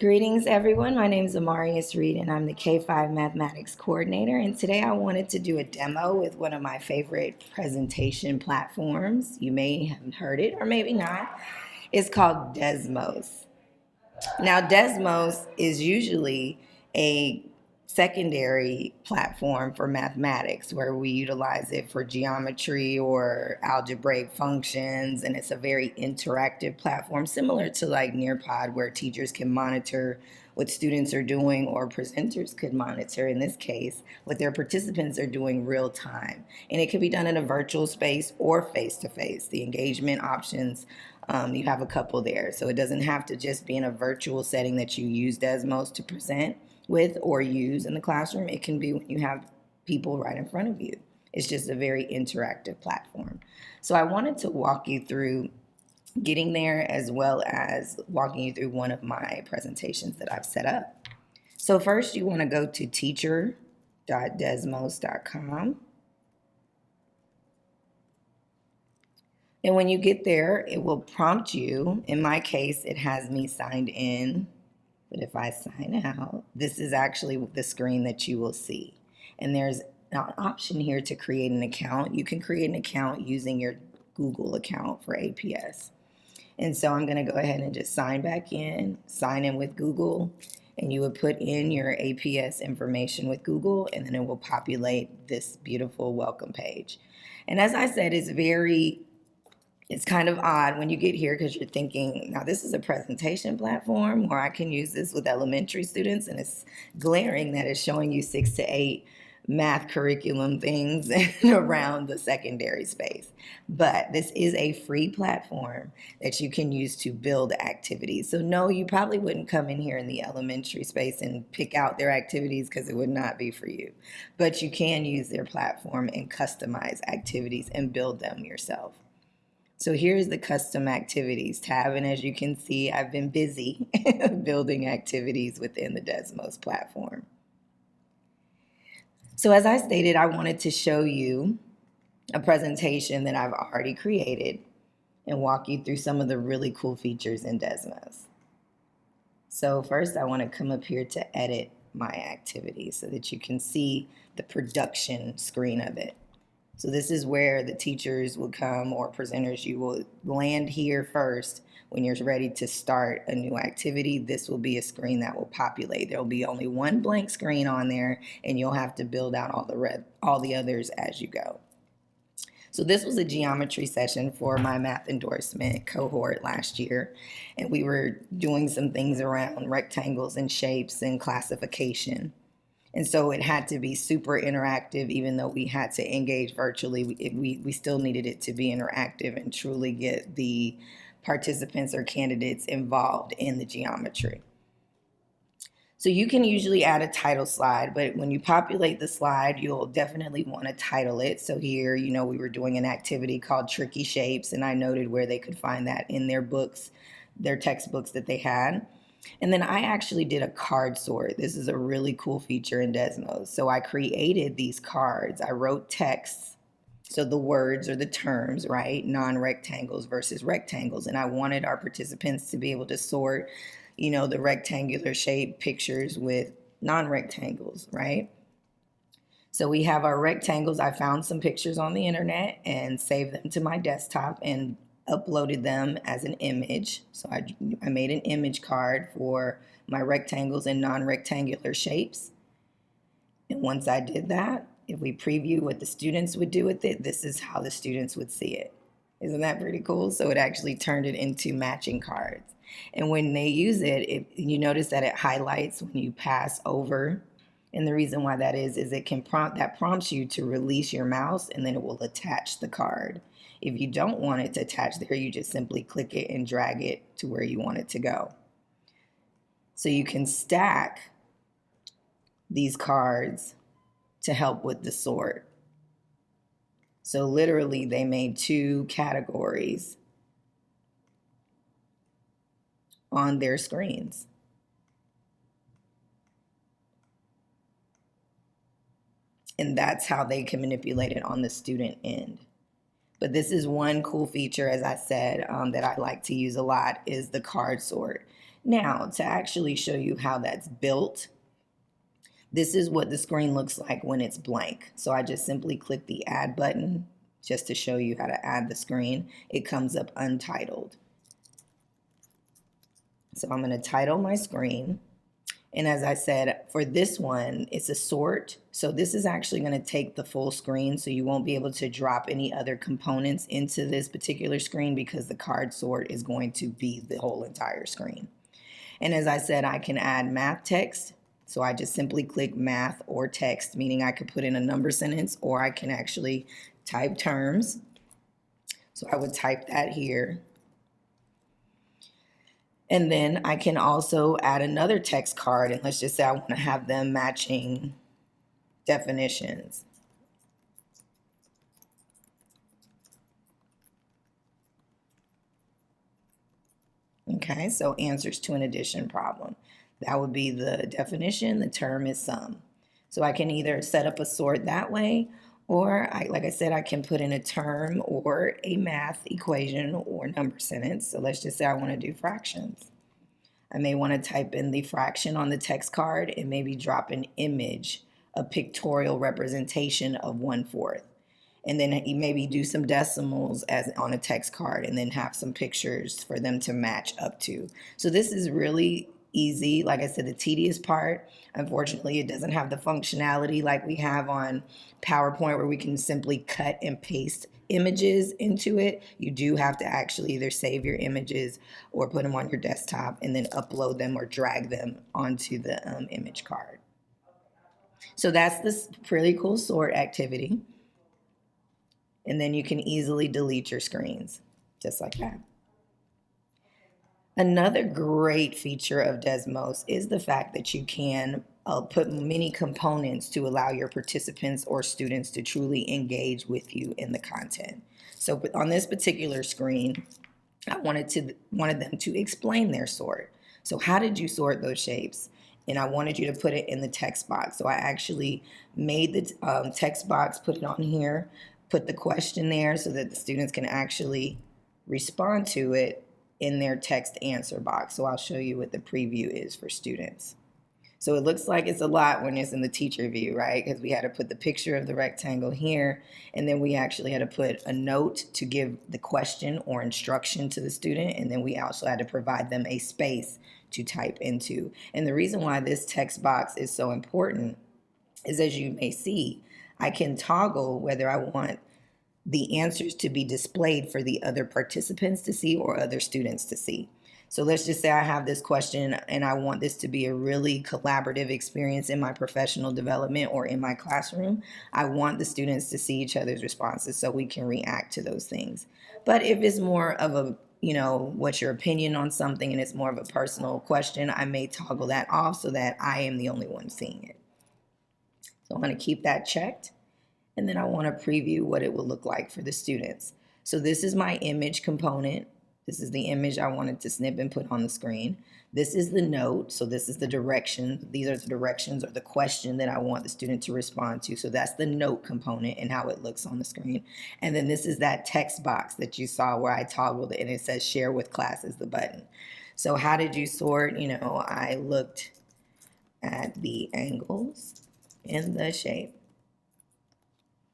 Greetings, everyone. My name is Amarius Reed, and I'm the K-5 Mathematics Coordinator. And today I wanted to do a demo with one of my favorite presentation platforms. You may have heard it or maybe not. It's called Desmos. Now, Desmos is usually a secondary platform for mathematics where we utilize it for geometry or algebraic functions, and it's a very interactive platform similar to like Nearpod where teachers can monitor what students are doing or presenters could monitor in this case what their participants are doing real time, and it can be done in a virtual space or face to face. The engagement options, you have a couple there, so it doesn't have to just be in a virtual setting that you use Desmos to present with or use in the classroom. It can be when you have people right in front of you. It's just a very interactive platform. So I wanted to walk you through getting there as well as walking you through one of my presentations that I've set up. So first you want to go to teacher.desmos.com. And when you get there, it will prompt you. In my case, it has me signed in. But if I sign out, this is actually the screen that you will see. And there's an option here to create an account. You can create an account using your Google account for APS. And so I'm going to go ahead and just sign in with Google, and you would put in your APS information with Google, and then it will populate this beautiful welcome page. And as I said, it's kind of odd when you get here because you're thinking, now this is a presentation platform where I can use this with elementary students, and it's glaring that it's showing you 6 to 8 math curriculum things around the secondary space. But this is a free platform that you can use to build activities. So no, you probably wouldn't come in here in the elementary space and pick out their activities because it would not be for you. But you can use their platform and customize activities and build them yourself. So here's the custom activities tab, and as you can see, I've been busy building activities within the Desmos platform. So as I stated, I wanted to show you a presentation that I've already created and walk you through some of the really cool features in Desmos. So first, I want to come up here to edit my activity so that you can see the production screen of it. So this is where the teachers will come, or presenters. You will land here first when you're ready to start a new activity. This will be a screen that will populate. There will be only one blank screen on there, and you'll have to build out all the others as you go. So this was a geometry session for my math endorsement cohort last year, and we were doing some things around rectangles and shapes and classification. And so it had to be super interactive. Even though we had to engage virtually, we still needed it to be interactive and truly get the participants or candidates involved in the geometry. So you can usually add a title slide, but when you populate the slide, you'll definitely want to title it. So here, we were doing an activity called Tricky Shapes, and I noted where they could find that in their books, their textbooks that they had. And then I actually did a card sort. This is a really cool feature in Desmos. So I created these cards. I wrote texts. So the words or the terms, right? Non-rectangles versus rectangles. And I wanted our participants to be able to sort, the rectangular shape pictures with non-rectangles, right? So we have our rectangles. I found some pictures on the internet and saved them to my desktop and uploaded them as an image. So I made an image card for my rectangles and non-rectangular shapes. And once I did that, if we preview what the students would do with it, this is how the students would see it. Isn't that pretty cool? So it actually turned it into matching cards. And when they use it, you notice that it highlights when you pass over. And the reason why that is it can prompts you to release your mouse, and then it will attach the card. If you don't want it to attach there, you just simply click it and drag it to where you want it to go. So you can stack these cards to help with the sort. So literally, they made 2 categories on their screens. And that's how they can manipulate it on the student end. But this is one cool feature, as I said, that I like to use a lot, is the card sort. Now, to actually show you how that's built, this is what the screen looks like when it's blank. So I just simply click the add button just to show you how to add the screen. It comes up untitled. So I'm going to title my screen. And as I said, for this one, it's a sort. So this is actually going to take the full screen. So you won't be able to drop any other components into this particular screen because the card sort is going to be the whole entire screen. And as I said, I can add math text. So I just simply click math or text, meaning I could put in a number sentence, or I can actually type terms. So I would type that here. And then I can also add another text card, and let's just say I want to have them matching definitions. Okay, so answers to an addition problem. That would be the definition, the term is sum. So I can either set up a sort that way, or like I said, I can put in a term or a math equation or number sentence. So let's just say I want to do fractions. I may want to type in the fraction on the text card and maybe drop an image, a pictorial representation of 1/4. And then maybe do some decimals as on a text card and then have some pictures for them to match up to. So this is really easy. Like I said, the tedious part, unfortunately, it doesn't have the functionality like we have on PowerPoint where we can simply cut and paste images into it. You do have to actually either save your images or put them on your desktop and then upload them or drag them onto the image card. So that's this pretty cool sort activity. And then you can easily delete your screens, just like that. Another great feature of Desmos is the fact that you can put many components to allow your participants or students to truly engage with you in the content. So on this particular screen, I wanted them to explain their sort. So how did you sort those shapes? And I wanted you to put it in the text box. So I actually made the text box, put it on here, put the question there so that the students can actually respond to it in their text answer box. So I'll show you what the preview is for students. So it looks like it's a lot when it's in the teacher view, right? Because we had to put the picture of the rectangle here, and then we actually had to put a note to give the question or instruction to the student, and then we also had to provide them a space to type into. And the reason why this text box is so important is, as you may see, I can toggle whether I want the answers to be displayed for the other participants to see or other students to see. So let's just say I have this question and I want this to be a really collaborative experience in my professional development or in my classroom. I want the students to see each other's responses so we can react to those things. But if it's more of a, what's your opinion on something and it's more of a personal question, I may toggle that off so that I am the only one seeing it. So I'm going to keep that checked. And then I want to preview what it will look like for the students. So this is my image component. This is the image I wanted to snip and put on the screen. This is the note. So this is the direction. These are the directions or the question that I want the student to respond to. So that's the note component and how it looks on the screen. And then this is that text box that you saw where I toggled it and it says share with class is the button. So how did you sort? I looked at the angles and the shape.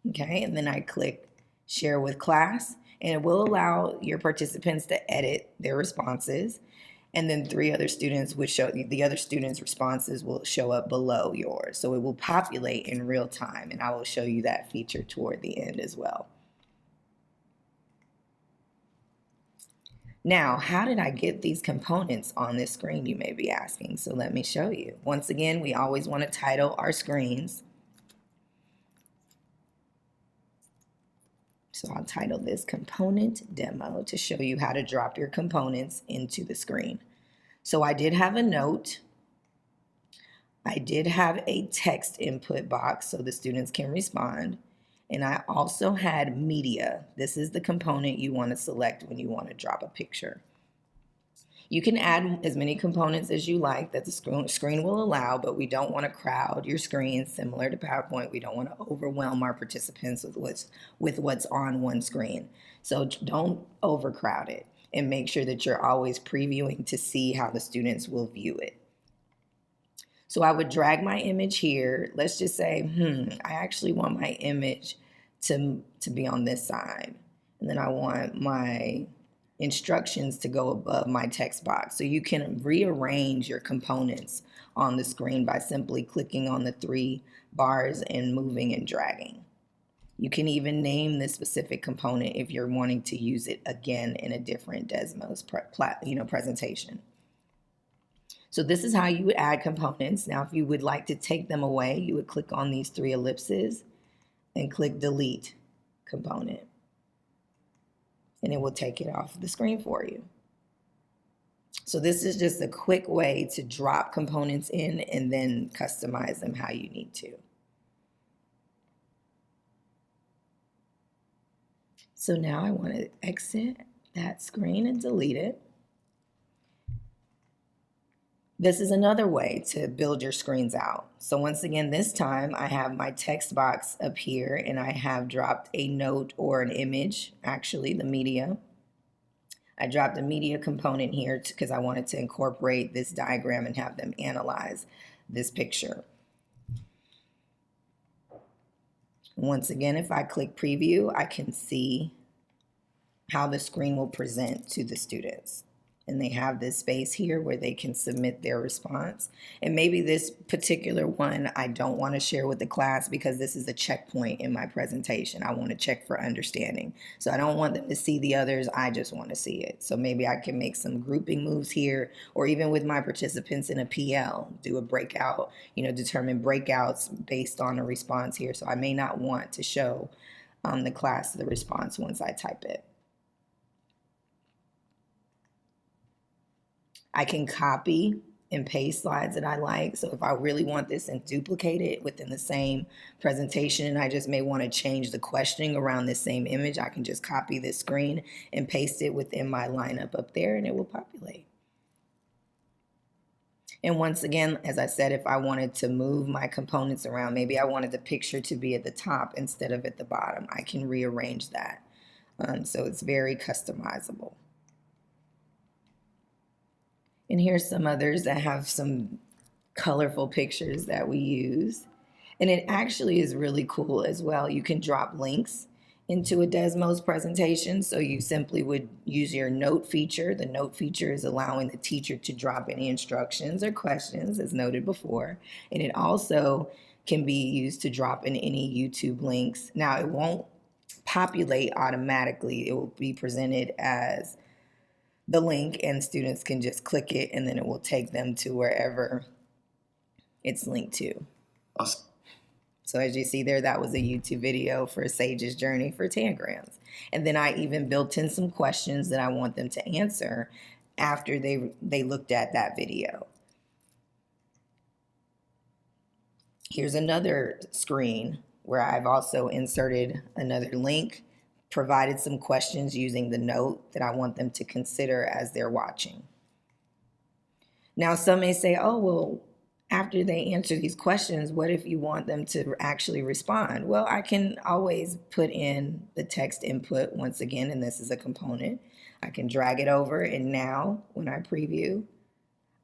Okay, and then I click share with class, and it will allow your participants to edit their responses. And then the other students' responses will show up below yours. So it will populate in real time, and I will show you that feature toward the end as well. Now, how did I get these components on this screen, you may be asking? So let me show you. Once again, we always want to title our screens. So I'll title this Component Demo to show you how to drop your components into the screen. So I did have a note. I did have a text input box so the students can respond. And I also had media. This is the component you want to select when you want to drop a picture. You can add as many components as you like that the screen will allow, but we don't want to crowd your screen similar to PowerPoint. We don't want to overwhelm our participants with what's on one screen. So don't overcrowd it. and make sure that you're always previewing to see how the students will view it. So I would drag my image here. Let's just say, I actually want my image to be on this side. And then I want my instructions to go above my text box. So you can rearrange your components on the screen by simply clicking on the 3 bars and moving and dragging. You can even name this specific component if you're wanting to use it again in a different Desmos presentation. So this is how you would add components. Now, if you would like to take them away, you would click on these 3 ellipses and click delete component. And it will take it off the screen for you. So this is just a quick way to drop components in and then customize them how you need to. So now I want to exit that screen and delete it. This is another way to build your screens out. So once again, this time I have my text box up here and I have dropped a note or an image, actually the media. I dropped a media component here because I wanted to incorporate this diagram and have them analyze this picture. Once again, if I click preview, I can see how the screen will present to the students. And they have this space here where they can submit their response. And maybe this particular one I don't want to share with the class because this is a checkpoint in my presentation. I want to check for understanding. So I don't want them to see the others, I just want to see it. So maybe I can make some grouping moves here, or even with my participants in a PL, do a breakout, determine breakouts based on a response here. So I may not want to show the class the response once I type it. I can copy and paste slides that I like. So if I really want this and duplicate it within the same presentation, and I just may want to change the questioning around this same image, I can just copy this screen and paste it within my lineup up there and it will populate. And once again, as I said, if I wanted to move my components around, maybe I wanted the picture to be at the top instead of at the bottom, I can rearrange that. So it's very customizable. And here's some others that have some colorful pictures that we use. And it actually is really cool as well. You can drop links into a Desmos presentation. So you simply would use your note feature. The note feature is allowing the teacher to drop any instructions or questions, as noted before. And it also can be used to drop in any YouTube links. Now, it won't populate automatically. It will be presented as the link and students can just click it and then it will take them to wherever it's linked to. Awesome. So as you see there, that was a YouTube video for Sage's journey for tangrams. And then I even built in some questions that I want them to answer after they looked at that video. Here's another screen where I've also inserted another link, provided some questions using the note that I want them to consider as they're watching. Now, some may say, oh, well, after they answer these questions, what if you want them to actually respond? Well, I can always put in the text input once again, and this is a component. I can drag it over, and now when I preview,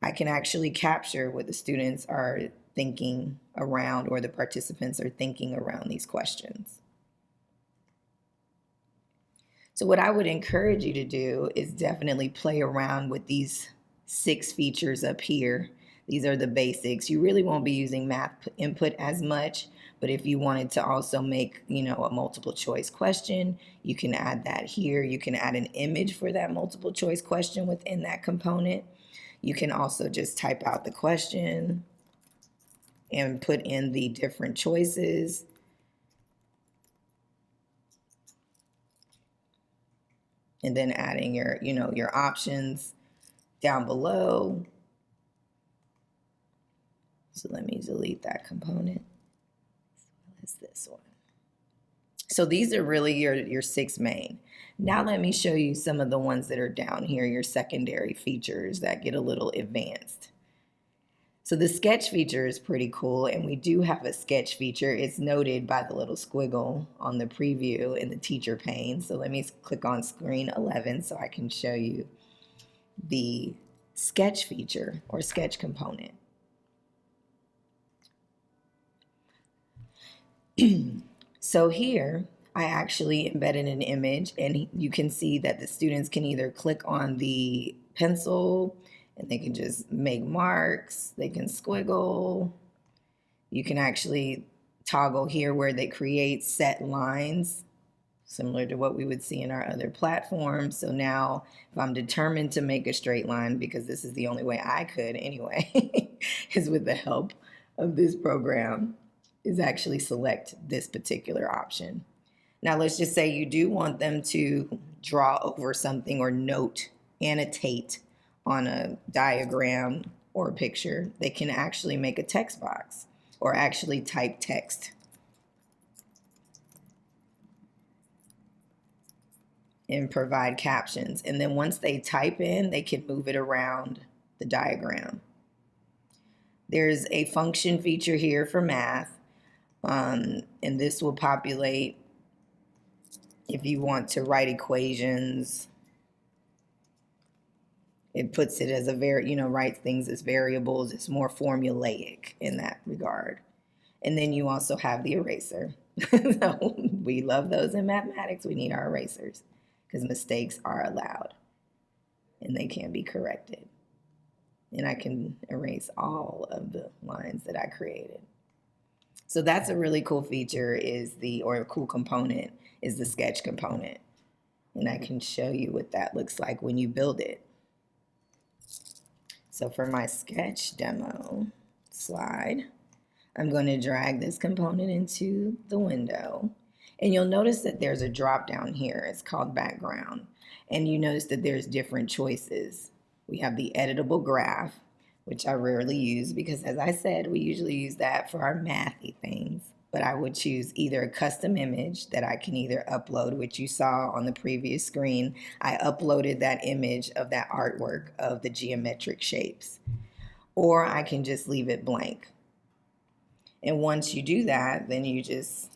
I can actually capture what the students are thinking around or the participants are thinking around these questions. So what I would encourage you to do is definitely play around with these 6 features up here. These are the basics. You really won't be using math input as much, but if you wanted to also make, a multiple choice question, you can add that here. You can add an image for that multiple choice question within that component. You can also just type out the question and put in the different choices. And then adding your options down below. So let me delete that component. As well as this one. So these are really your 6 main. Now let me show you some of the ones that are down here, your secondary features that get a little advanced. So the sketch feature is pretty cool, and we do have a sketch feature. It's noted by the little squiggle on the preview in the teacher pane. So let me click on screen 11 so I can show you the sketch feature or sketch component. So here, I actually embedded an image, and you can see that the students can either click on the pencil and they can just make marks, they can squiggle. You can actually toggle here where they create set lines, similar to what we would see in our other platforms. So now if I'm determined to make a straight line, because this is the only way I could anyway, is with the help of this program, is actually select this particular option. Now let's just say you do want them to draw over something or note, annotate on a diagram or a picture. They can actually make a text box or actually type text. And provide captions. And then once they type in, they can move it around the diagram. There's a function feature here for math, and this will populate if you want to write equations. It puts it as writes things as variables. It's more formulaic in that regard. And then you also have the eraser. So we love those in mathematics. We need our erasers because mistakes are allowed and they can be corrected. And I can erase all of the lines that I created. So that's a really cool feature or a cool component is the sketch component. And I can show you what that looks like when you build it. So for my sketch demo slide, I'm going to drag this component into the window. And you'll notice that there's a drop down here. It's called background. And you notice that there's different choices. We have the editable graph, which I rarely use because, as I said, we usually use that for our mathy things. But I would choose either a custom image that I can either upload, which you saw on the previous screen. I uploaded that image of that artwork of the geometric shapes. Or I can just leave it blank. And once you do that, then you just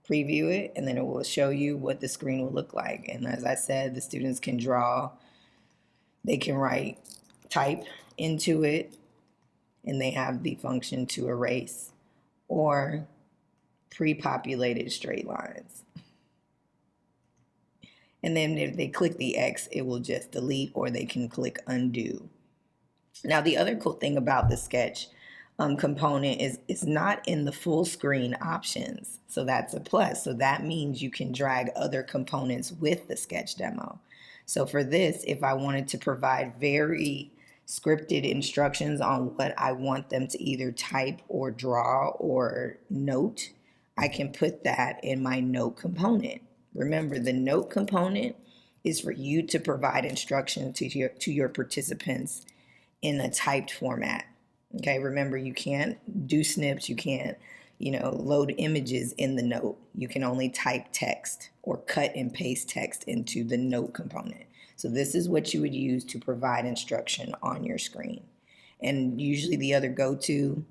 preview it, and then it will show you what the screen will look like. And as I said, the students can draw, they can type into it, and they have the function to erase or pre-populated straight lines. And then if they click the X, it will just delete, or they can click undo. Now, the other cool thing about the sketch component is it's not in the full screen options. So that's a plus. So that means you can drag other components with the sketch demo. So for this, if I wanted to provide very scripted instructions on what I want them to either type or draw or note, I can put that in my note component. Remember, the note component is for you to provide instruction to your participants in a typed format. Okay, remember, you can't do snips, you can't, load images in the note. You can only type text or cut and paste text into the note component. So this is what you would use to provide instruction on your screen. And usually the other go-to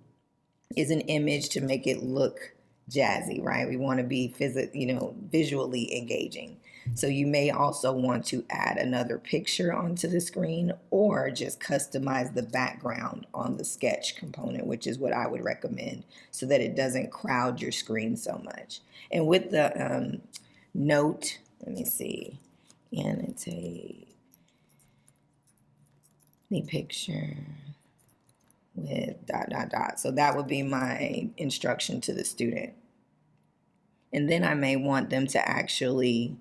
is an image to make it look jazzy, right? We want to be visually engaging. So you may also want to add another picture onto the screen or just customize the background on the sketch component, which is what I would recommend so that it doesn't crowd your screen so much. And with the note, let me see, annotate the picture with ... So that would be my instruction to the student. And then I may want them to actually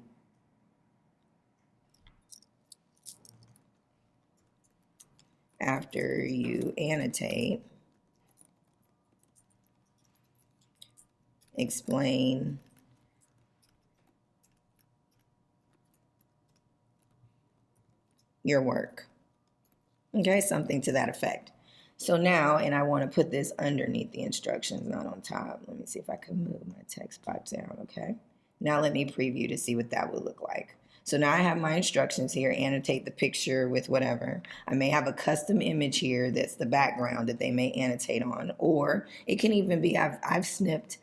after you annotate, explain your work. Okay, something to that effect. So now, and I want to put this underneath the instructions, not on top. Let me see if I can move my text box down, okay? Now let me preview to see what that would look like. So now I have my instructions here, annotate the picture with whatever. I may have a custom image here that's the background that they may annotate on, or it can even be, I've snipped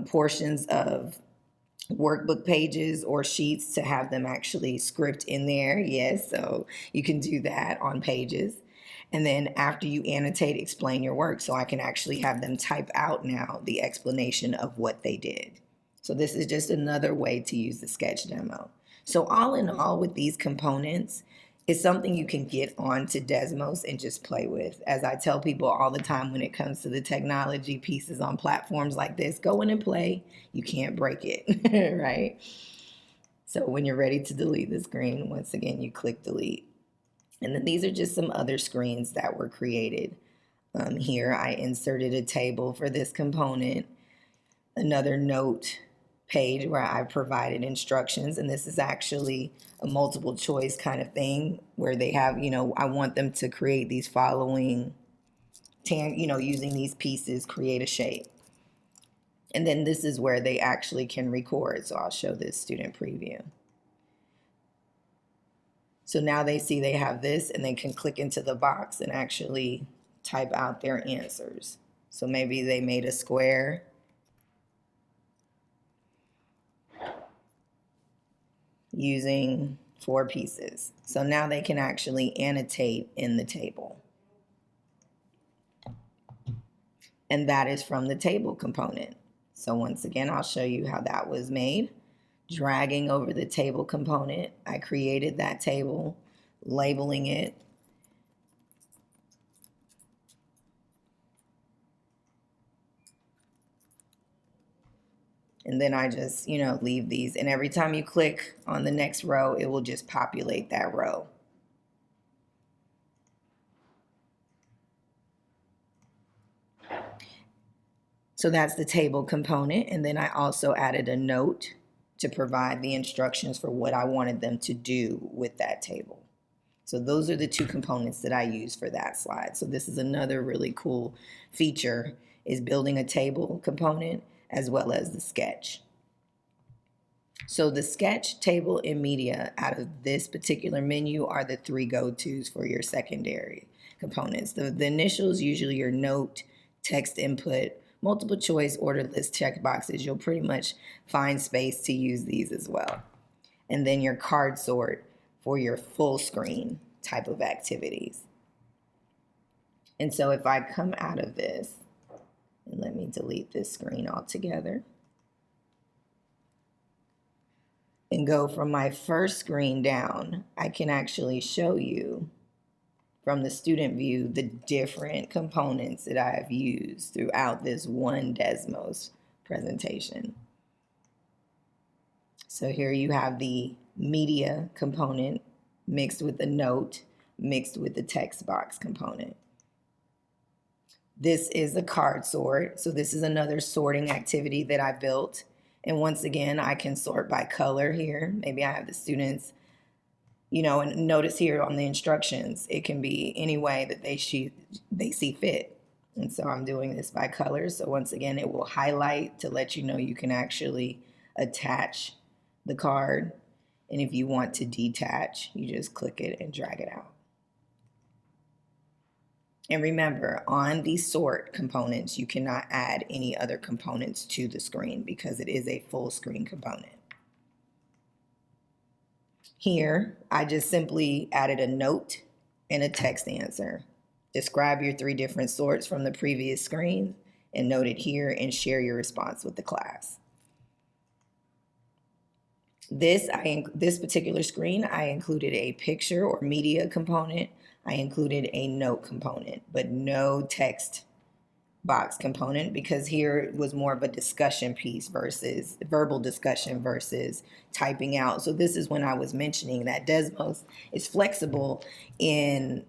portions of workbook pages or sheets to have them actually script in there. Yes, so you can do that on pages. And then after you annotate, explain your work. So I can actually have them type out now the explanation of what they did. So this is just another way to use the sketch demo. So all in all, with these components, it's something you can get onto Desmos and just play with. As I tell people all the time when it comes to the technology pieces on platforms like this, go in and play. You can't break it, right? So when you're ready to delete the screen, once again, you click delete. And then these are just some other screens that were created. Here I inserted a table for this component, another note page where I provided instructions, and this is actually a multiple choice kind of thing where they have, I want them to create these following, using these pieces, create a shape. And then this is where they actually can record. So I'll show this student preview. So now they see they have this and they can click into the box and actually type out their answers. So maybe they made a square. Using 4 pieces. So now they can actually annotate in the table. And that is from the table component. So once again, I'll show you how that was made. Dragging over the table component, I created that table, labeling it. And then I just, leave these. And every time you click on the next row, it will just populate that row. So that's the table component. And then I also added a note to provide the instructions for what I wanted them to do with that table. So those are the 2 components that I use for that slide. So this is another really cool feature, is building a table component as well as the sketch. So the sketch, table, and media out of this particular menu are the 3 go-tos for your secondary components. The initials, usually your note, text input, multiple choice, order list checkboxes. You'll pretty much find space to use these as well. And then your card sort for your full screen type of activities. And so if I come out of this, and let me delete this screen altogether, and go from my first screen down, I can actually show you from the student view the different components that I have used throughout this one Desmos presentation. So here you have the media component mixed with the note, mixed with the text box component. This is a card sort. So this is another sorting activity that I built. And once again, I can sort by color here. Maybe I have the students, and notice here on the instructions, it can be any way that they see fit. And so I'm doing this by color. So once again, it will highlight to let you know you can actually attach the card. And if you want to detach, you just click it and drag it out. And remember, on the sort components, you cannot add any other components to the screen because it is a full screen component. Here, I just simply added a note and a text answer. Describe your 3 different sorts from the previous screen and note it here and share your response with the class. This particular screen, I included a picture or media component. I included a note component, but no text box component, because here it was more of a discussion piece versus verbal discussion versus typing out. So this is when I was mentioning that Desmos is flexible in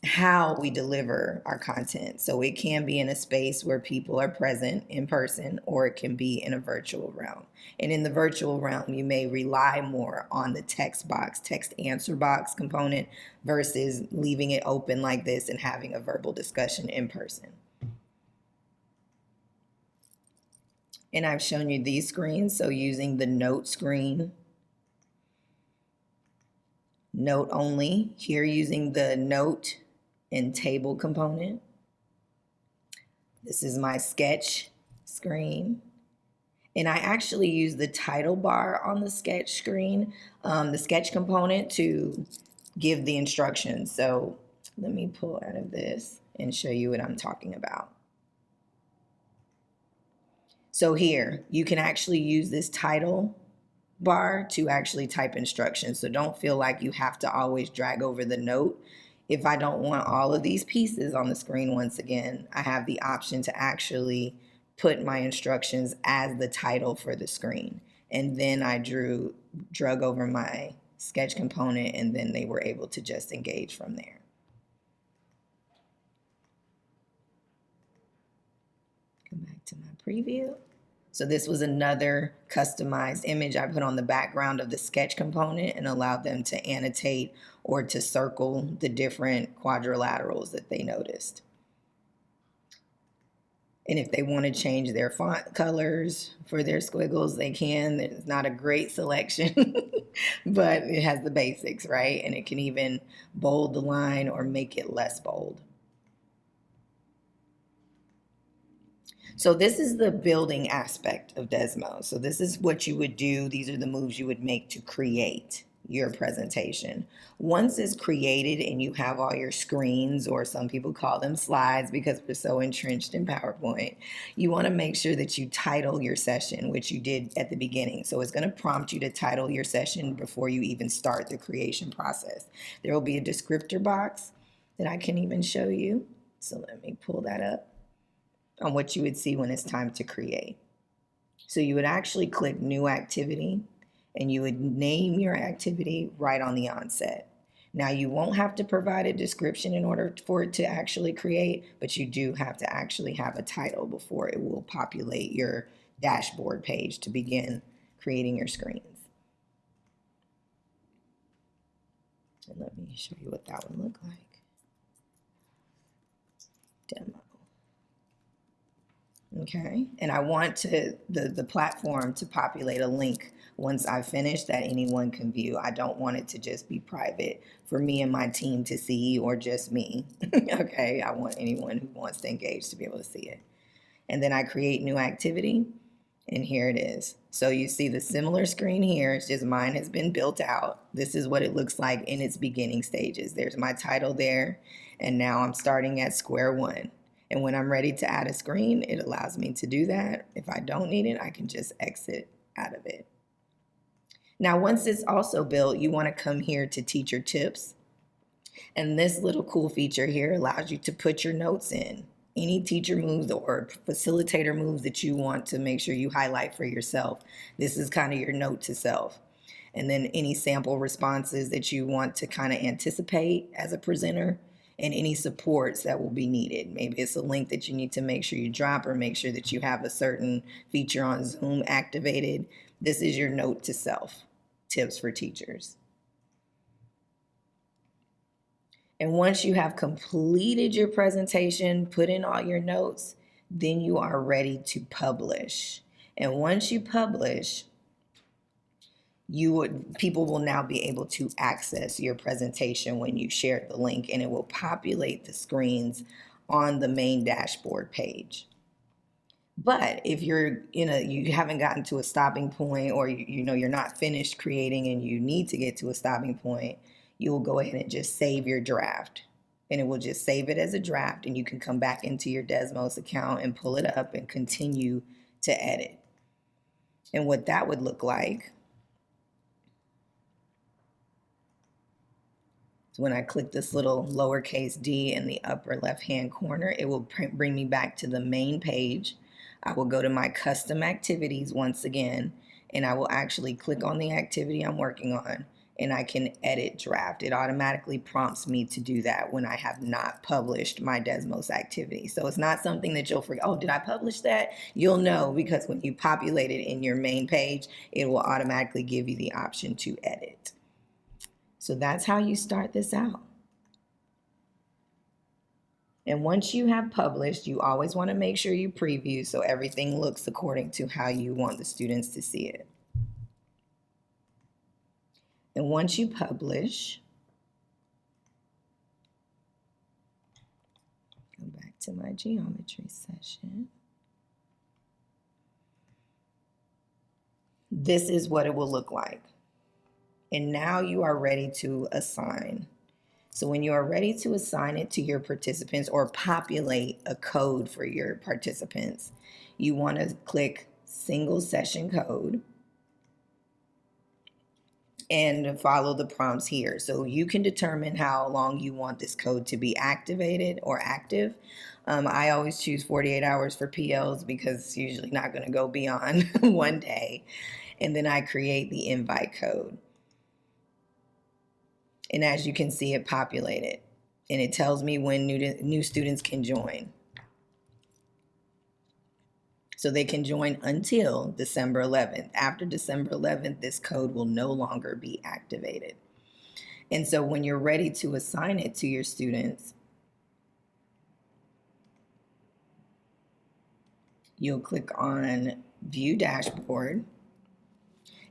how we deliver our content. So it can be in a space where people are present in person, or it can be in a virtual realm. And in the virtual realm, you may rely more on the text answer box component versus leaving it open like this and having a verbal discussion in person. And I've shown you these screens. So using the note screen, Note only, here using the note and table component. This is my sketch screen. And I actually use the title bar on the sketch screen, the sketch component, to give the instructions. So let me pull out of this and show you what I'm talking about. So here, you can actually use this title bar to actually type instructions. So don't feel like you have to always drag over the note. If I don't want all of these pieces on the screen once again, I have the option to actually put my instructions as the title for the screen. And then I drug over my sketch component, and then they were able to just engage from there. Come back to my preview. So this was another customized image I put on the background of the sketch component and allowed them to annotate or to circle the different quadrilaterals that they noticed. And if they want to change their font colors for their squiggles, they can. It's not a great selection, but it has the basics, right? And it can even bold the line or make it less bold. So this is the building aspect of Desmos. So this is what you would do. These are the moves you would make to create your presentation. Once it's created and you have all your screens, or some people call them slides because we're so entrenched in PowerPoint, you want to make sure that you title your session, which you did at the beginning. So it's going to prompt you to title your session before you even start the creation process. There will be a descriptor box that I can even show you. So let me pull that up on what you would see when it's time to create. So you would actually click New Activity, and you would name your activity right on the onset. Now, you won't have to provide a description in order for it to actually create, but you do have to actually have a title before it will populate your dashboard page to begin creating your screens. And let me show you what that would look like. Demo. Okay, and I want the platform to populate a link once I finish that anyone can view. I don't want it to just be private for me and my team to see, or just me. Okay, I want anyone who wants to engage to be able to see it. And then I create new activity, and here it is. So you see the similar screen here. It's just mine has been built out. This is what it looks like in its beginning stages. There's my title there, and now I'm starting at square one. And when I'm ready to add a screen, it allows me to do that. If I don't need it, I can just exit out of it. Now, once it's also built, you want to come here to Teacher Tips. And this little cool feature here allows you to put your notes in. Any teacher moves or facilitator moves that you want to make sure you highlight for yourself. This is kind of your note to self. And then any sample responses that you want to kind of anticipate as a presenter, and any supports that will be needed. Maybe it's a link that you need to make sure you drop, or make sure that you have a certain feature on Zoom activated. This is your note to self, tips for teachers. And once you have completed your presentation, put in all your notes, then you are ready to publish. And once you publish, people will now be able to access your presentation when you share the link, and it will populate the screens on the main dashboard page. But if you haven't gotten to a stopping point, or you're not finished creating and you need to get to a stopping point, you will go ahead and just save your draft, and it will just save it as a draft, and you can come back into your Desmos account and pull it up and continue to edit. And what that would look like, so when I click this little lowercase d in the upper left-hand corner, it will bring me back to the main page. I will go to my custom activities once again, and I will actually click on the activity I'm working on, and I can edit draft. It automatically prompts me to do that when I have not published my Desmos activity. So it's not something that you'll forget, oh, did I publish that? You'll know, because when you populate it in your main page, it will automatically give you the option to edit. So that's how you start this out. And once you have published, you always want to make sure you preview so everything looks according to how you want the students to see it. And once you publish, go back to my geometry session. This is what it will look like. And now you are ready to assign. So when you are ready to assign it to your participants or populate a code for your participants, you want to click single session code and follow the prompts here. So you can determine how long you want this code to be activated or active. I always choose 48 hours for PLs because it's usually not going to go beyond one day. And then I create the invite code. And as you can see, it populated. And it tells me when new students can join. So they can join until December 11th. After December 11th, this code will no longer be activated. And so when you're ready to assign it to your students, you'll click on View Dashboard.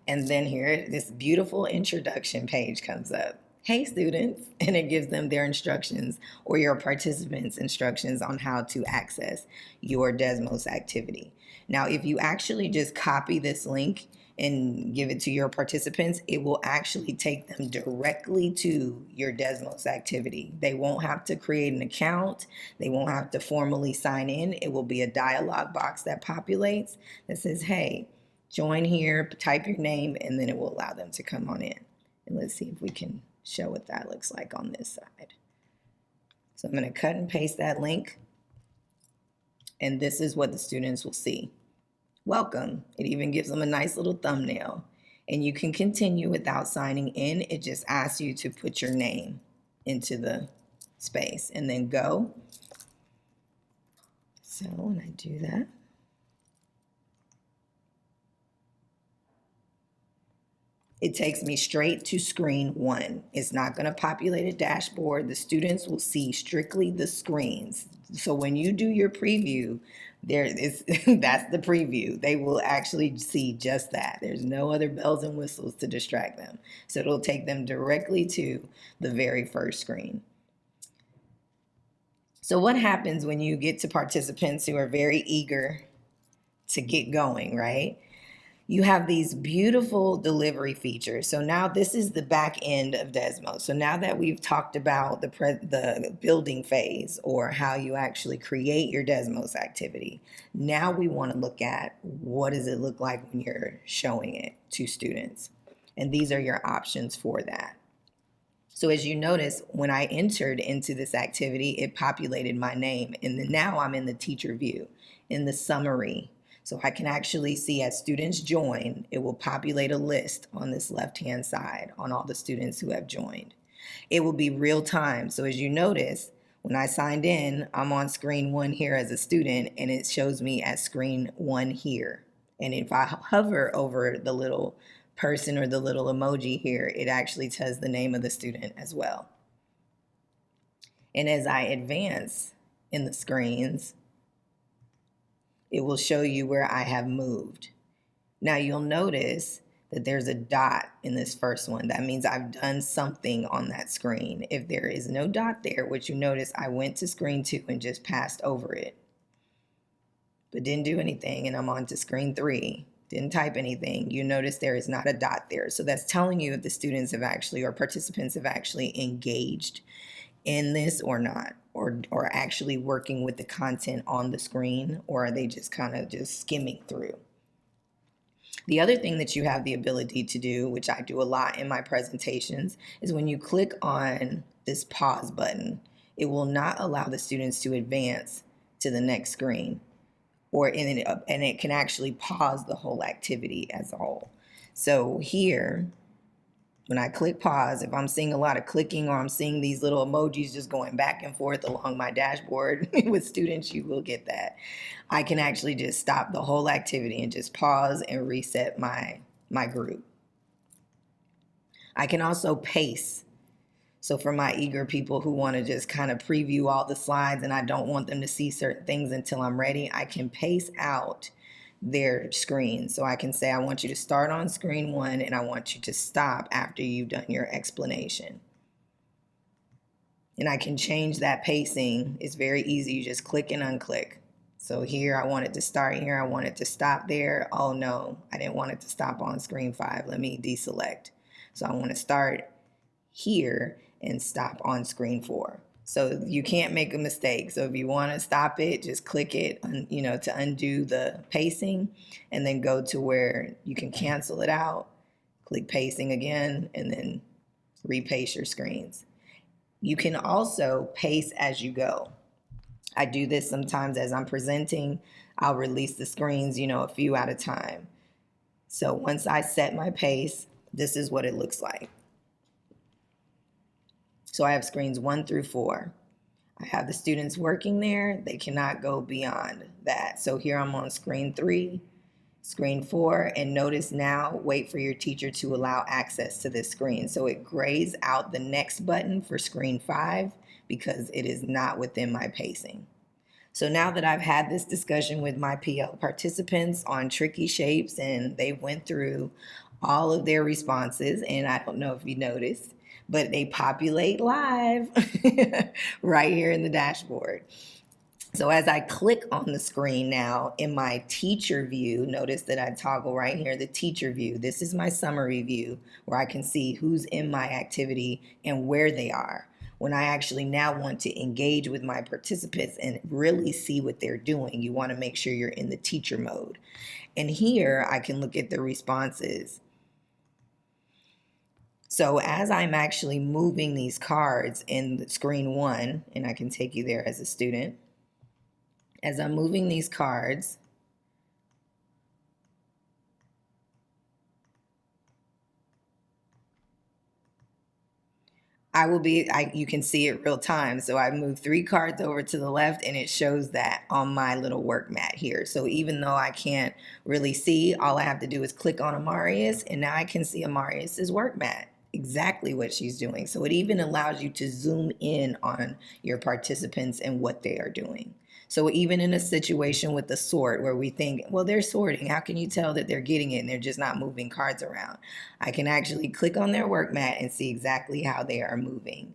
And then here, this beautiful introduction page comes up. Hey students, and it gives them their instructions or your participants' instructions on how to access your Desmos activity. Now, if you actually just copy this link and give it to your participants, it will actually take them directly to your Desmos activity. They won't have to create an account. They won't have to formally sign in. It will be a dialog box that populates that says, hey, join here, type your name, and then it will allow them to come on in. And let's see if we can show what that looks like on this side. So I'm going to cut and paste that link. And this is what the students will see. Welcome. It even gives them a nice little thumbnail. And you can continue without signing in. It just asks you to put your name into the space and then go. So when I do that, it takes me straight to screen 1. It's not going to populate a dashboard. The students will see strictly the screens. So when you do your preview, that's the preview. They will actually see just that. There's no other bells and whistles to distract them. So it'll take them directly to the very first screen. So what happens when you get to participants who are very eager to get going, right? You have these beautiful delivery features. So now this is the back end of Desmos. So now that we've talked about the building phase or how you actually create your Desmos activity, now we want to look at what does it look like when you're showing it to students. And these are your options for that. So as you notice, when I entered into this activity, it populated my name. And then now I'm in the teacher view, in the summary. So I can actually see as students join, it will populate a list on this left-hand side on all the students who have joined. It will be real time. So as you notice, when I signed in, I'm on screen 1 here as a student, and it shows me at screen 1 here. And if I hover over the little person or the little emoji here, it actually tells the name of the student as well. And as I advance in the screens, it will show you where I have moved. Now you'll notice that there's a dot in this first one. That means I've done something on that screen. If there is no dot there, what you notice, I went to screen 2 and just passed over it, but didn't do anything, and I'm on to screen 3. Didn't type anything. You notice there is not a dot there. So that's telling you if the students have actually, or participants have actually engaged in this or not, or actually working with the content on the screen, or are they just kind of just skimming through? The other thing that you have the ability to do, which I do a lot in my presentations, is when you click on this pause button, it will not allow the students to advance to the next screen, and it can actually pause the whole activity as a whole. So here, when I click pause, if I'm seeing a lot of clicking or I'm seeing these little emojis just going back and forth along my dashboard with students, you will get that. I can actually just stop the whole activity and just pause and reset my group. I can also pace. So for my eager people who want to just kind of preview all the slides and I don't want them to see certain things until I'm ready, I can pace out their screen. So I can say, I want you to start on screen 1 and I want you to stop after you've done your explanation. And I can change that pacing. It's very easy. You just click and unclick. So here I want it to start here. I want it to stop there. Oh no, I didn't want it to stop on screen 5. Let me deselect. So I want to start here and stop on screen 4. So you can't make a mistake. So if you want to stop it, just click it, to undo the pacing, and then go to where you can cancel it out. Click pacing again, and then repace your screens. You can also pace as you go. I do this sometimes as I'm presenting. I'll release the screens, a few at a time. So once I set my pace, this is what it looks like. So I have screens 1 through 4. I have the students working there. They cannot go beyond that. So here I'm on screen 3, screen 4, and notice now, wait for your teacher to allow access to this screen. So it grays out the next button for screen 5 because it is not within my pacing. So now that I've had this discussion with my PL participants on tricky shapes and they went through all of their responses, and I don't know if you noticed, but they populate live right here in the dashboard. So as I click on the screen now in my teacher view, notice that I toggle right here, the teacher view. This is my summary view where I can see who's in my activity and where they are. When I actually now want to engage with my participants and really see what they're doing, you want to make sure you're in the teacher mode. And here I can look at the responses. So as I'm actually moving these cards in screen 1, and I can take you there as a student, as I'm moving these cards, you can see it real time. So I moved 3 cards over to the left and it shows that on my little work mat here. So even though I can't really see, all I have to do is click on Amarius and now I can see Amarius's work mat, exactly what she's doing. So it even allows you to zoom in on your participants and what they are doing. So even in a situation with the sort where we think, well, they're sorting, how can you tell that they're getting it and they're just not moving cards around? I can actually click on their work mat and see exactly how they are moving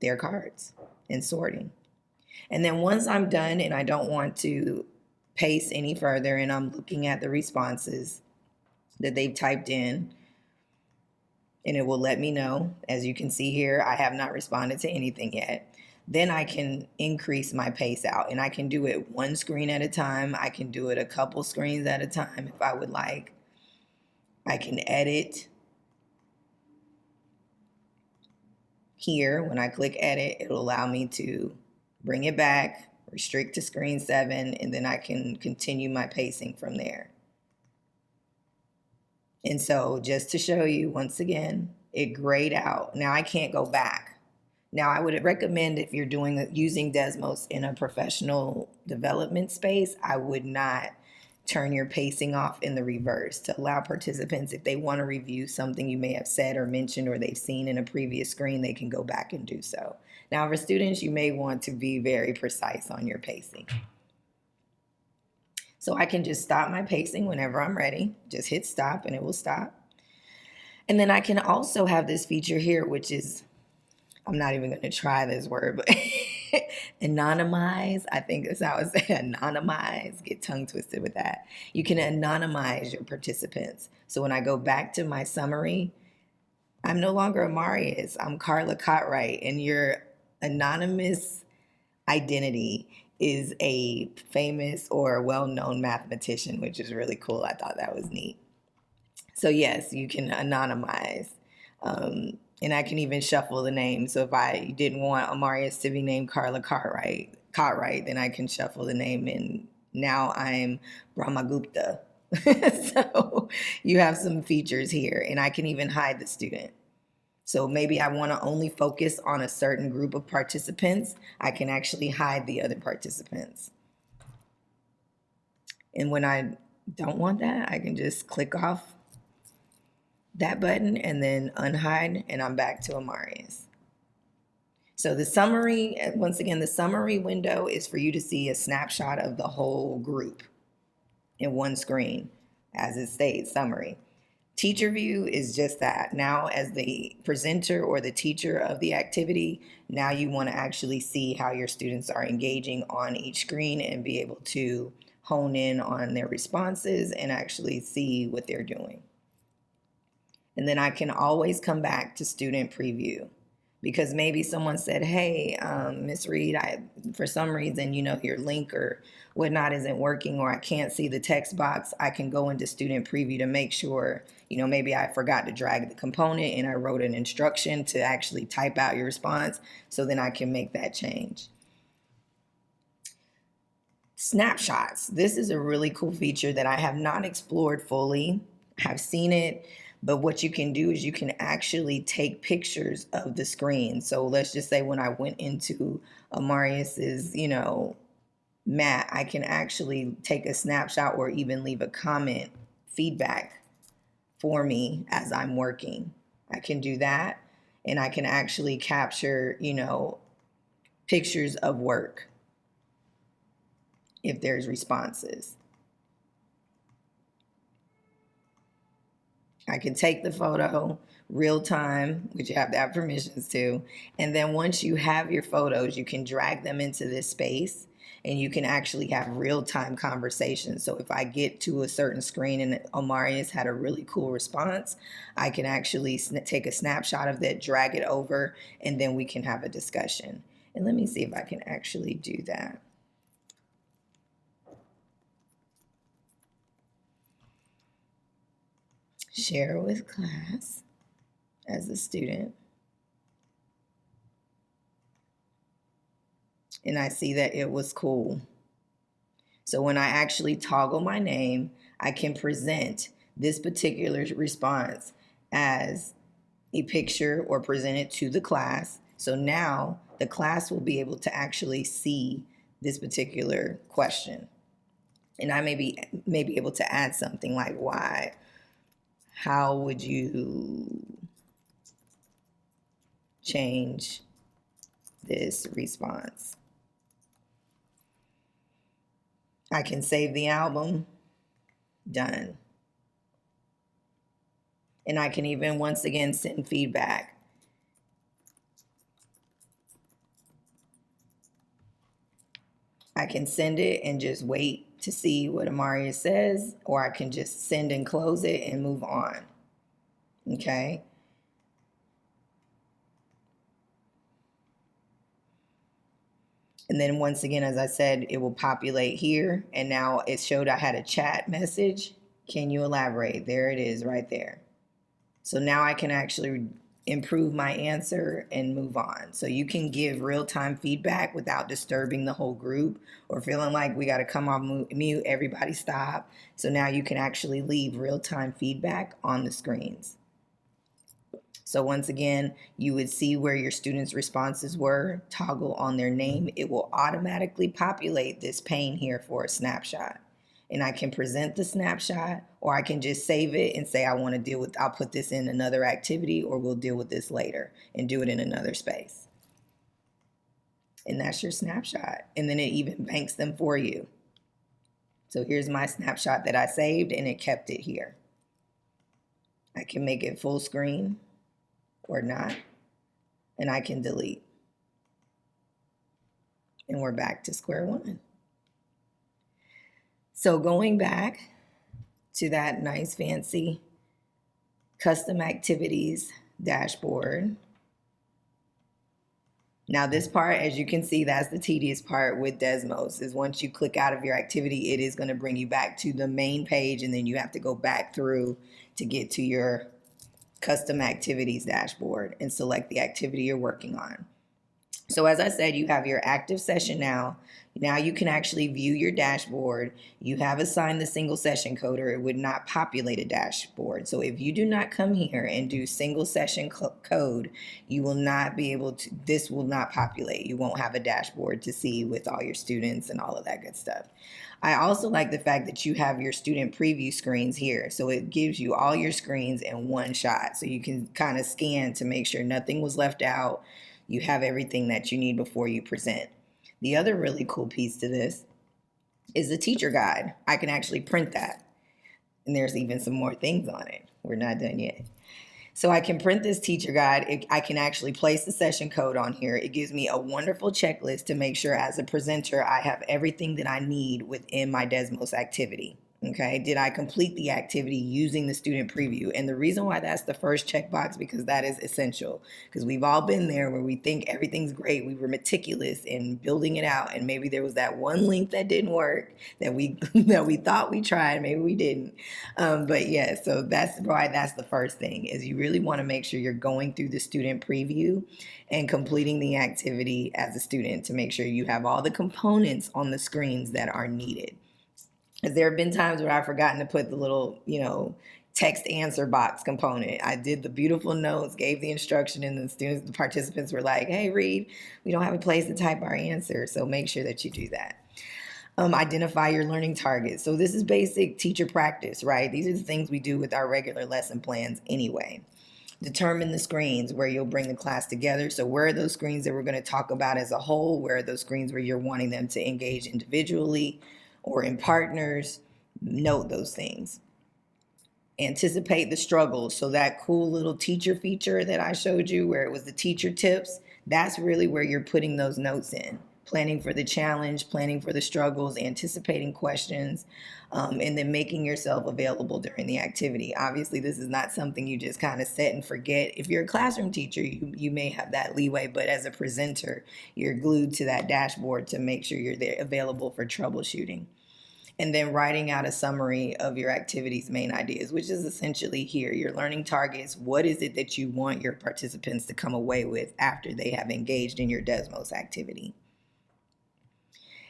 their cards and sorting. And then once I'm done and I don't want to pace any further and I'm looking at the responses that they've typed in, and it will let me know, as you can see here, I have not responded to anything yet. Then I can increase my pace out and I can do it 1 screen at a time. I can do it a couple screens at a time if I would like. I can edit. Here, when I click edit, it'll allow me to bring it back, restrict to screen 7, and then I can continue my pacing from there. And so just to show you, once again, it grayed out. Now I can't go back. Now I would recommend if you're using Desmos in a professional development space, I would not turn your pacing off in the reverse to allow participants, if they want to review something you may have said or mentioned or they've seen in a previous screen, they can go back and do so. Now for students, you may want to be very precise on your pacing. So I can just stop my pacing whenever I'm ready. Just hit stop and it will stop. And then I can also have this feature here, which is, I'm not even going to try this word, but anonymize. I think that's how it's said, anonymize. Get tongue twisted with that. You can anonymize your participants. So when I go back to my summary, I'm no longer Amarius. I'm Carla Cotright, and your anonymous identity is a famous or well-known mathematician, which is really cool. I thought that was neat. So yes, you can anonymize. And I can even shuffle the name. So if I didn't want Amarius to be named Carla Cotright, then I can shuffle the name and now I'm Brahmagupta. So you have some features here and I can even hide the student. So maybe I want to only focus on a certain group of participants. I can actually hide the other participants. And when I don't want that, I can just click off that button and then unhide, and I'm back to Amarius. So the summary, once again, the summary window is for you to see a snapshot of the whole group. in one screen, as it states, summary. Teacher view is just that. Now, as the presenter or the teacher of the activity, now you want to actually see how your students are engaging on each screen and be able to hone in on their responses and actually see what they're doing. And then I can always come back to student preview, because maybe someone said, hey, Miss Reed, for some reason, your link or whatnot isn't working, or I can't see the text box. I can go into student preview to make sure, maybe I forgot to drag the component and I wrote an instruction to actually type out your response, so then I can make that change. Snapshots. This is a really cool feature that I have not explored fully. I've seen it, but what you can do is you can actually take pictures of the screen. So let's just say when I went into Amarius's, mat, I can actually take a snapshot or even leave a comment feedback for me as I'm working. I can do that, and I can actually capture, pictures of work if there's responses. I can take the photo real time, which you have to have permissions to. And then once you have your photos, you can drag them into this space and you can actually have real time conversations. So if I get to a certain screen and Omarius had a really cool response, I can actually take a snapshot of that, drag it over, and then we can have a discussion. And let me see if I can actually do that. Share with class as a student. And I see that it was cool. So when I actually toggle my name, I can present this particular response as a picture or present it to the class. So now the class will be able to actually see this particular question. And I may be able to add something like, why? How would you change this response? I can save the album. Done. And I can even, once again, send feedback. I can send it and just wait to see what Amarius says, or I can just send and close it and move on. Okay? And then once again, as I said, it will populate here. And now it showed I had a chat message. Can you elaborate? There it is right there. So now I can actually improve my answer and move on. So you can give real-time feedback without disturbing the whole group or feeling like we got to come off mute, everybody stop. So now you can actually leave real-time feedback on the screens. So once again, you would see where your students' responses were, toggle on their name. It will automatically populate this pane here for a snapshot. And I can present the snapshot, or I can just save it and say I want to deal with, I'll put this in another activity, or we'll deal with this later and do it in another space. And that's your snapshot. And then it even banks them for you. So here's my snapshot that I saved, and it kept it here. I can make it full screen or not, and I can delete. And we're back to square one. So going back to that nice fancy custom activities dashboard. Now this part, as you can see, that's the tedious part with Desmos, is once you click out of your activity, it is going to bring you back to the main page, and then you have to go back through to get to your custom activities dashboard and select the activity you're working on. So as I said, you have your active session now. Now you can actually view your dashboard. You have assigned the single session coder. It would not populate a dashboard. So if you do not come here and do single session code, you will not be able to, this will not populate. You won't have a dashboard to see with all your students and all of that good stuff. I also like the fact that you have your student preview screens here. So it gives you all your screens in one shot. So you can kind of scan to make sure nothing was left out. You have everything that you need before you present. The other really cool piece to this is the teacher guide. I can actually print that. And there's even some more things on it. We're not done yet. So I can print this teacher guide. I can actually place the session code on here. It gives me a wonderful checklist to make sure as a presenter I have everything that I need within my Desmos activity. Okay, did I complete the activity using the student preview? And the reason why that's the first checkbox, because that is essential. Because we've all been there where we think everything's great. We were meticulous in building it out, and maybe there was that one link that didn't work that we that we thought we tried, maybe we didn't. But yeah, so that's why that's the first thing, is you really want to make sure you're going through the student preview and completing the activity as a student to make sure you have all the components on the screens that are needed. There have been times where I've forgotten to put the little, text answer box component. I did the beautiful notes, gave the instruction, and the participants were like, hey, Reed, we don't have a place to type our answer. So make sure that you do that. Identify your learning targets. So this is basic teacher practice, right? These are the things we do with our regular lesson plans anyway. Determine the screens where you'll bring the class together. So where are those screens that we're going to talk about as a whole? Where are those screens where you're wanting them to engage individually or in partners? Note those things. Anticipate the struggles. So that cool little teacher feature that I showed you where it was the teacher tips, that's really where you're putting those notes in. Planning for the challenge, planning for the struggles, anticipating questions, and then making yourself available during the activity. Obviously, this is not something you just kind of set and forget. If you're a classroom teacher, you may have that leeway, but as a presenter, you're glued to that dashboard to make sure you're there available for troubleshooting. And then writing out a summary of your activity's main ideas, which is essentially here, your learning targets. What is it that you want your participants to come away with after they have engaged in your Desmos activity?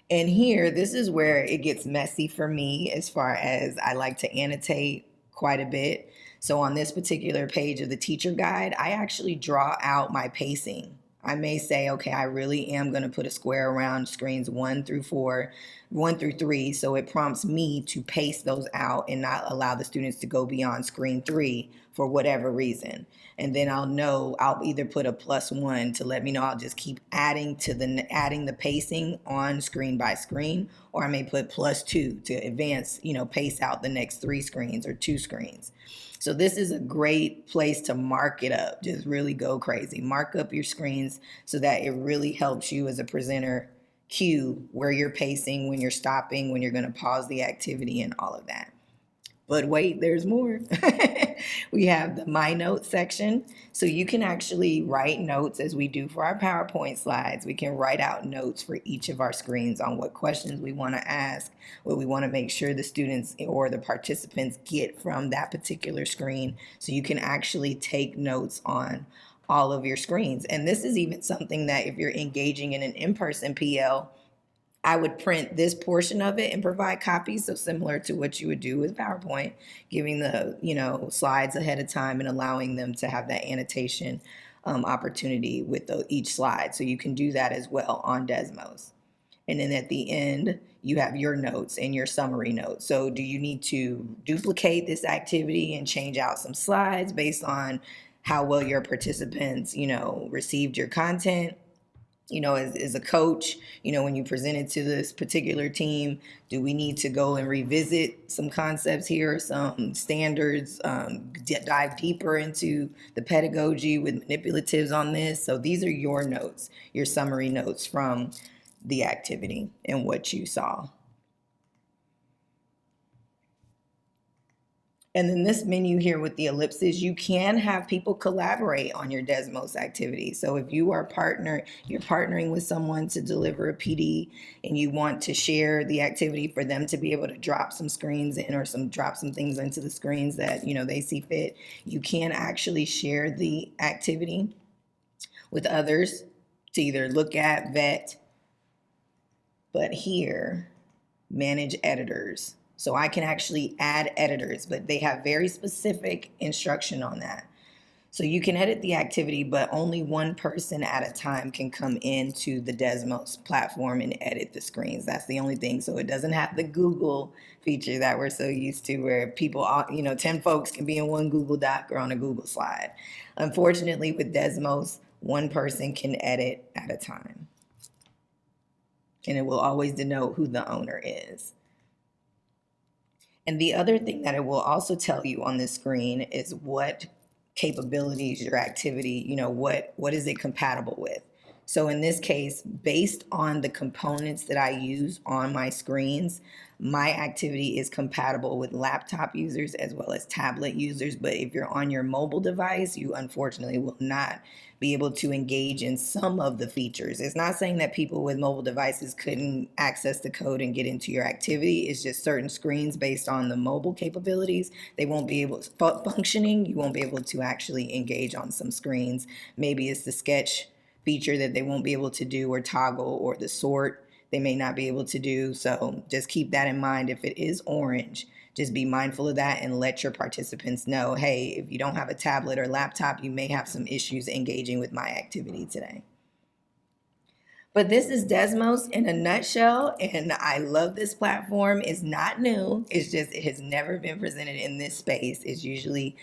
And here, this is where it gets messy for me as far as I like to annotate quite a bit. So on this particular page of the teacher guide, I actually draw out my pacing. I may say, okay, I really am going to put a square around screens 1 through 3. So it prompts me to pace those out and not allow the students to go beyond screen 3 for whatever reason. And then I'll either put a +1 to let me know I'll just keep adding the pacing on screen by screen, or I may put +2 to advance, pace out the next 3 screens or 2 screens. So this is a great place to mark it up. Just really go crazy. Mark up your screens so that it really helps you as a presenter cue where you're pacing, when you're stopping, when you're going to pause the activity, and all of that. But wait, there's more. We have the My Notes section. So you can actually write notes as we do for our PowerPoint slides. We can write out notes for each of our screens on what questions we want to ask, what we want to make sure the students or the participants get from that particular screen. So you can actually take notes on all of your screens. And this is even something that if you're engaging in an in-person PL, I would print this portion of it and provide copies. So similar to what you would do with PowerPoint, giving the slides ahead of time and allowing them to have that annotation opportunity with each slide. So you can do that as well on Desmos. And then at the end, you have your notes and your summary notes. So do you need to duplicate this activity and change out some slides based on how well your participants, received your content? As a coach, when you present it to this particular team, do we need to go and revisit some concepts here, some standards, dive deeper into the pedagogy with manipulatives on this? So these are your notes, your summary notes from the activity and what you saw. And then this menu here with the ellipses, you can have people collaborate on your Desmos activity. So if you are you're partnering with someone to deliver a PD and you want to share the activity for them to be able to drop some screens in or drop some things into the screens that, they see fit, you can actually share the activity with others to either look at, vet, but here, manage editors. So I can actually add editors, but they have very specific instruction on that. So you can edit the activity, but only one person at a time can come into the Desmos platform and edit the screens. That's the only thing. So it doesn't have the Google feature that we're so used to where people, 10 folks can be in one Google Doc or on a Google slide. Unfortunately, with Desmos, one person can edit at a time. and it will always denote who the owner is. And the other thing that it will also tell you on the screen is what capabilities your activity, what is it compatible with. So in this case, based on the components that I use on my screens, my activity is compatible with laptop users as well as tablet users. But if you're on your mobile device, you unfortunately will not be able to engage in some of the features. It's not saying that people with mobile devices couldn't access the code and get into your activity. It's just certain screens based on the mobile capabilities, they won't be able to functioning. You won't be able to actually engage on some screens. Maybe it's the sketch feature that they won't be able to do, or toggle, or the sort they may not be able to do. So just keep that in mind. If it is orange, just be mindful of that and let your participants know, hey, if you don't have a tablet or laptop, you may have some issues engaging with my activity today. But this is Desmos in a nutshell, and I love this platform. It's not new. It's just it has never been presented in this space. It's usually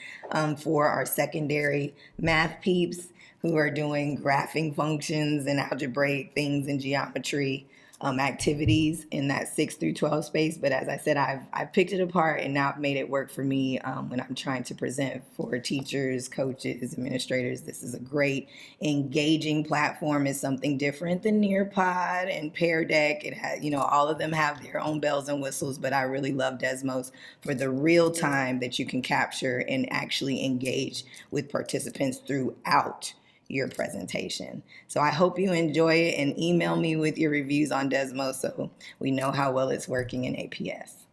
for our secondary math peeps who are doing graphing functions and algebraic things in geometry activities in that 6 through 12 space. But as I said, I've picked it apart, and now I've made it work for me when I'm trying to present for teachers, coaches, administrators. This is a great engaging platform. It's something different than Nearpod and Pear Deck. It has, all of them have their own bells and whistles, but I really love Desmos for the real time that you can capture and actually engage with participants throughout your presentation. So I hope you enjoy it, and email me with your reviews on Desmos so we know how well it's working in APS.